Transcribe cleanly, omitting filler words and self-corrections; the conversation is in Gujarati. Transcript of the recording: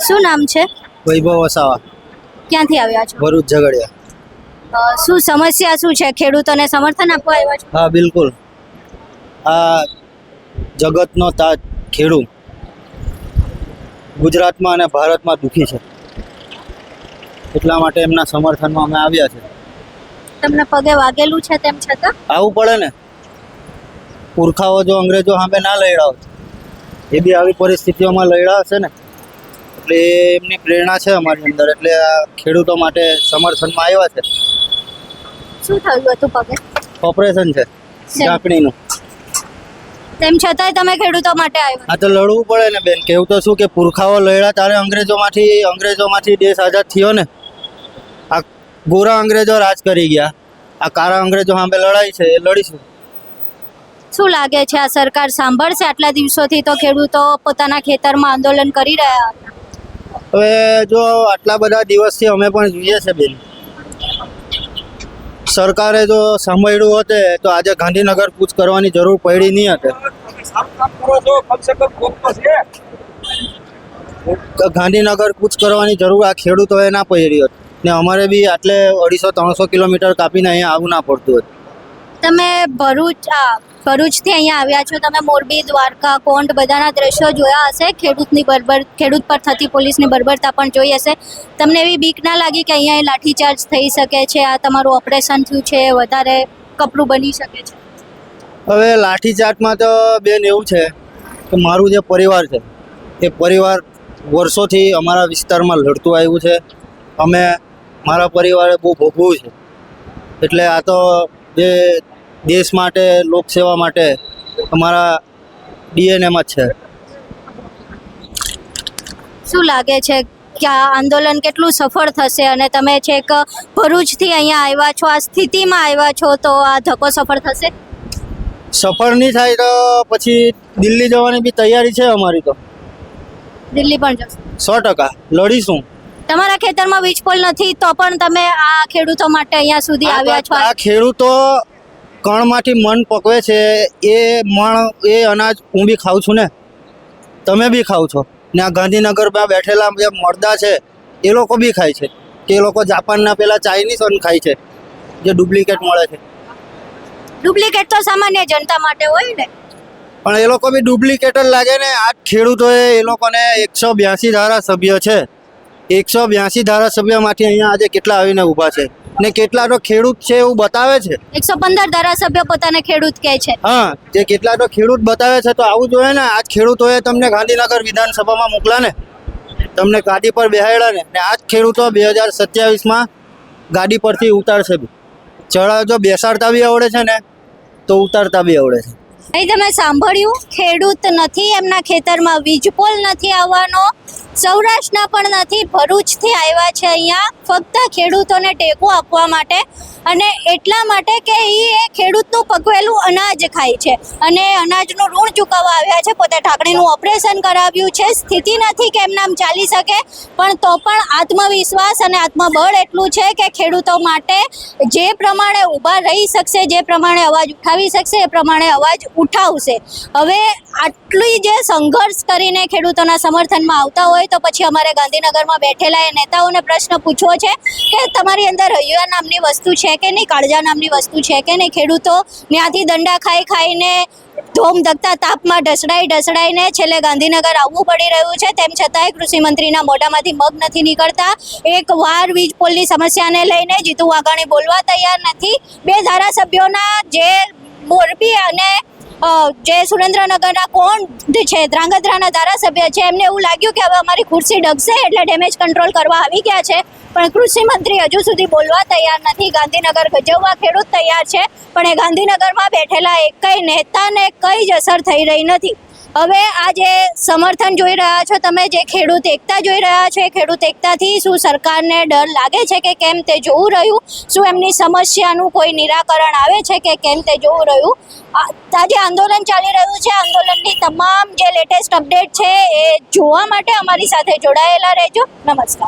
શું નામ છે? વૈભવ વસાવા, ક્યાંથી આવ્યા છો? ભરૂચ ઝઘડિયા. શું સમસ્યા શું છે? ખેડૂતોને સમર્થન આપવા આવ્યા છો? હા, બિલકુલ. આ જગતનો તાજ ખેડૂત ગુજરાતમાં અને ભારતમાં દુઃખી છે, એટલા માટે એમના સમર્થનમાં અમે આવ્યા છે. તમને પગે વાગેલું છે તેમ છતાં આવવું પડે ને. પુરખાઓ જો અંગ્રેજો સામે ના લડ્યા હોત, એ બી આવી પરિસ્થિતિઓમાં લડ્યા હશે ને, એટલે એમની પ્રેરણા છે અમારી અંદર, એટલે આ ખેડૂતો માટે સમર્થનમાં આવ્યા છે. શું થયું હતું પગે? ઓપરેશન છે ચાકણીનું. તેમ છતાંય તમે ખેડૂતો માટે આવ્યા? આ તો લડવું પડે ને બેન. કેવું તો શું કે પુરખાઓ લડ્યા ત્યારે અંગ્રેજોમાંથી દેશ આઝાદ થયો ને. આ ગોરા અંગ્રેજો રાજ કરી ગયા, આ કાળા અંગ્રેજો સામે લડાઈ છે, એ લડીશું. શું લાગે છે આ સરકાર સાંભળશે? આટલા દિવસોથી તો ખેડૂતો પોતાના ખેતરમાં આંદોલન કરી રહ્યા હતા. હવે જો આટલા બધા દિવસથી અમે પણ જોઈએ છે બેન, સરકારે જો સાંભળ્યું હોતે તો આજે ગાંધીનગર કૂચ કરવાની જરૂર પડી નહીં હતી. ગાંધીનગર કૂચ કરવાની જરૂર આ ખેડૂતોએ ના પડી હોત ને અમારે બી આટલે 250-300 કિલોમીટર કાપીને અહીંયા આવવું ના પડતું હતું. તમે ભરૂચથી અહીંયા આવ્યા છો, તમે મોરબી, દ્વારકા, કોંઢ બધાના દ્રશ્યો જોયા હશે. ખેડૂત પર થતી પોલીસની બર્બરતા પણ જોઈ હશે. તમને એવી બીક ના લાગી કે અહીંયા લાઠીચાર્જ થઈ શકે છે? આ તમારું ઓપરેશન થયું છે, વધારે કપરું બની શકે છે? હવે લાઠીચાર્જમાં તો બેન એવું છે કે મારું જે પરિવાર છે એ પરિવાર વર્ષોથી અમારા વિસ્તારમાં લડતું આવ્યું છે. અમે મારા પરિવારે બહુ ભોગવ્યું છે, એટલે આ તો જે દેશ માટે, લોકસેવા માટે અમારા ડીએનએમાં જ છે. શું લાગે છે કે આ આંદોલન કેટલું સફળ થશે? અને તમે છેક ભરૂચથી અહીંયા આવ્યા છો, આ સ્થિતિમાં આવ્યા છો, તો આ ધક્કો સફળ થશે? સફળ નહીં થાય તો પછી દિલ્હી જવાની બી તૈયારી છે અમારી. તો દિલ્હી પણ જશો? 100% લડીશું. તમારા ખેતરમાં વીજપોલ નથી તો પણ તમે આ ખેડૂતો માટે અહીંયા સુધી આવ્યા છો? આ ખેડૂતો કણમાંથી મન પકવે છે, એ અનાજ હું બી ખાઉં છું ને, તમે બી ખાવ છો ને. આ ગાંધીનગરમાં બેઠેલા જે મરદા છે એ લોકો બી ખાય છે, કે એ લોકો જાપાનના પેલા ચાઇનીઝ અન્ન ખાય છે જે ડુપ્લિકેટ મળે છે. ડુપ્લિકેટ તો સામાન્ય જનતા માટે હોય ને, પણ એ લોકો બી ડુપ્લિકેટ જ લાગે ને. આ ખેડૂતોએ એ લોકોને 182 ધારાસભ્ય છે, 182 ધારાસભ્યમાંથી અહીંયા આજે કેટલા આવીને ઊભા છે ને કેટલા તો ખેડૂત છે એવું બતાવે છે. 115 ધારાસભ્ય પોતાને ખેડૂત કહે છે. હા, જે કેટલા તો ખેડૂત બતાવે છે, તો આવું જોઈએ ને. આજ ખેડૂતોએ તમને ગાંધીનગર વિધાનસભામાં મોકલા ને, તમને ગાડી પર બેહાડ્યા ને આજ ખેડૂતો 2027માં ગાડી પરથી ઉતારશે બી. જો બેસાડતા બી આવડે છે ને તો ઉતારતા બી આવડે છે. અહીં તમે સાંભળ્યું, ખેડૂત નથી, એમના ખેતરમાં વીજપોલ નથી આવવાનો, સૌરાષ્ટ્રના પણ નથી, ભરૂચથી આવ્યા છે અહીંયા ફક્ત ખેડૂતોને ટેકો આપવા માટે, અને એટલા માટે કે એ ખેડૂતનું પકવેલું અનાજ ખાય છે અને અનાજનું ઋણ ચૂકવવા આવ્યા છે. પોતે ઢાંકણીનું ઓપરેશન કરાવ્યું છે. સ્થિતિ નથી કે એમનામ ચાલી શકે, પણ તો પણ આત્મવિશ્વાસ અને આત્મબળ એટલું છે કે ખેડૂતો માટે જે પ્રમાણે ઊભા રહી શકશે, જે પ્રમાણે અવાજ ઉઠાવી શકશે, એ પ્રમાણે અવાજ ઉઠાવશે. હવે આટલી જે સંઘર્ષ કરીને ખેડૂતોના સમર્થનમાં આવતા હોય તો પછી અમારે ગાંધીનગરમાં બેઠેલા એ નેતાઓને પ્રશ્ન પૂછવો છે કે તમારી અંદર હૈયા નામની વસ્તુ છે કે નહીં, કાળજા નામની વસ્તુ છે કે નહીં? ખેડૂતો ત્યાંથી દંડા ખાઈને ધોમ ધકતા તાપમાં ઢસડાઈને છેલ્લે ગાંધીનગર આવવું પડી રહ્યું છે. તેમ છતાંય કૃષિ મંત્રીના મોઢામાંથી મગ નથી નીકળતા. એક વાર વીજ પોલની સમસ્યાને લઈને જીતુ વાઘાણી બોલવા તૈયાર નથી. 2 ધારાસભ્યોના જે મોરબી અને જે સુરેન્દ્રનગરના કોંઢ છે, ધ્રાંગધ્રાના ધારાસભ્ય છે, એમને એવું લાગ્યું કે હવે અમારી ખુરશી ડગશે એટલે ડેમેજ કંટ્રોલ કરવા આવી ગયા છે, પણ કૃષિ મંત્રી હજુ સુધી બોલવા તૈયાર નથી. ગાંધીનગર ગજવવા ખેડૂત તૈયાર છે, પણ એ ગાંધીનગરમાં બેઠેલા એકય નેતાને કઈ જ અસર થઈ રહી નથી. હવે આ જે સમર્થન જોઈ રહ્યા છો તમે, જે ખેડૂત એકતા જોઈ રહ્યા છો, એ ખેડૂત એકતાથી શું સરકારને ડર લાગે છે કે કેમ તે જોવું રહ્યું? શું એમની સમસ્યાનું કોઈ નિરાકરણ આવે છે કે કેમ તે જોવું રહ્યું? આજે આંદોલન ચાલી રહ્યું છે. આંદોલનની તમામ જે લેટેસ્ટ અપડેટ છે એ જોવા માટે અમારી સાથે જોડાયેલા રહેજો. નમસ્કાર.